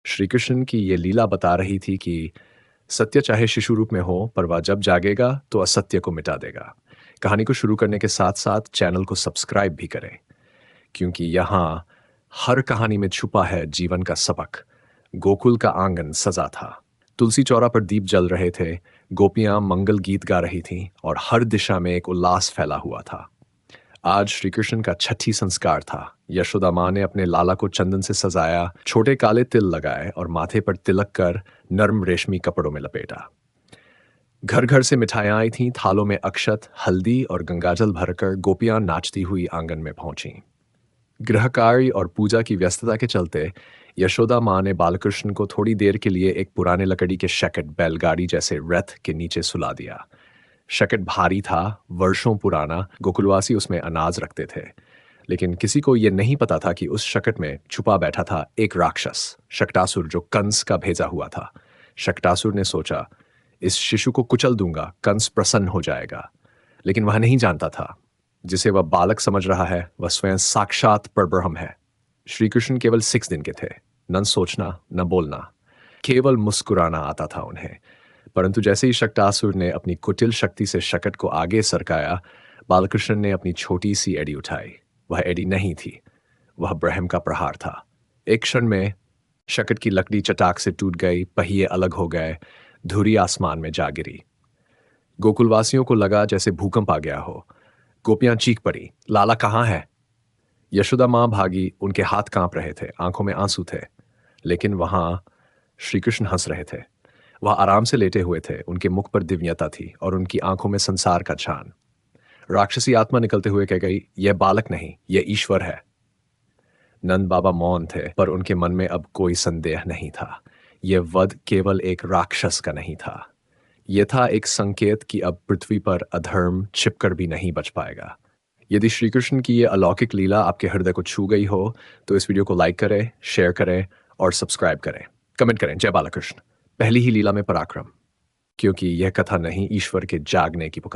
श्री कृष्ण की ये लीला बता रही थी कि सत्य चाहे शिशु रूप में हो, पर वह जब जागेगा तो असत्य को मिटा देगा। कहानी को शुरू करने के साथ-साथ चैनल को सब्सक्राइब भी करें, क्योंकि यहाँ हर कहानी में छुपा है जीवन का सबक। गोकुल का आंगन सजा था। तुलसी चौरा पर दीप जल रहे थे, गोपियाँ मंगल गीत गा रही थीं और हर दिशा में एक उल्लास फैला हुआ था। आज श्री कृष्ण का छठी संस्कार था। यशोदा माँ ने अपने लाला को चंदन से सजाया, छोटे काले तिल लगाए और माथे पर तिलक कर नर्म रेशमी कपड़ों में लपेटा। घर घर से मिठाइयाँ आई थीं, थालों में अक्षत, हल्दी और गंगाजल भरकर गोपियाँ नाचती हुई आंगन में पहुंची। गृह कार्य और पूजा की व्यस्तता के चलते यशोदा माँ ने बालकृष्ण को थोड़ी देर के लिए एक पुराने लकड़ी के शकट बैलगाड़ी जैसे रथ के नीचे सुला दिया। शकट भारी था, वर्षों पुराना, गोकुलवासी उसमें अनाज रखते थे। लेकिन किसी को यह नहीं पता था कि उस शकट में छुपा बैठा था एक राक्षस, शक्टासुर, जो कंस का भेजा हुआ था। शक्टासुर ने सोचा, इस शिशु को कुचल दूंगा, कंस प्रसन्न हो जाएगा। लेकिन वह नहीं जानता था, जिसे वह बालक समझ रहा है, वह स्वयं साक्षात परब्रह्म है। श्री कृष्ण केवल 6 दिन के थे। न सोचना, न बोलना, केवल मुस्कुराना आता था उन्हें। परंतु जैसे ही शक्टासुर ने अपनी कुटिल शक्ति से शकट को आगे सरकाया, बालकृष्ण ने अपनी छोटी सी एड़ी उठाई। वह एड़ी नहीं थी, वह ब्रह्म का प्रहार था। एक क्षण में शकट की लकड़ी चटाक से टूट गई, पहिए अलग हो गए, धुरी आसमान में जा गिरी। गोकुलवासियों को लगा जैसे भूकंप आ गया हो। गोपियां चीख पड़ी, लाला कहाँ है? यशोदा माँ भागी, उनके हाथ कांप रहे थे, आंखों में आंसू थे। लेकिन वहां श्री कृष्ण हंस रहे थे। वह आराम से लेटे हुए थे, उनके मुख पर दिव्यता थी और उनकी आंखों में संसार का चान। राक्षसी आत्मा निकलते हुए कह गई, यह बालक नहीं, यह ईश्वर है। नंद बाबा मौन थे, पर उनके मन में अब कोई संदेह नहीं था। यह वध केवल एक राक्षस का नहीं था, यह था एक संकेत कि अब पृथ्वी पर अधर्म छिपकर भी नहीं बच पाएगा। यदि श्री कृष्ण की यह अलौकिक लीला आपके हृदय को छू गई हो, तो इस वीडियो को लाइक करें, शेयर करें और सब्सक्राइब करें। कमेंट करें, जय बालकृष्ण, पहली ही लीला में पराक्रम। क्योंकि यह कथा नहीं, ईश्वर के जागने की पुकार।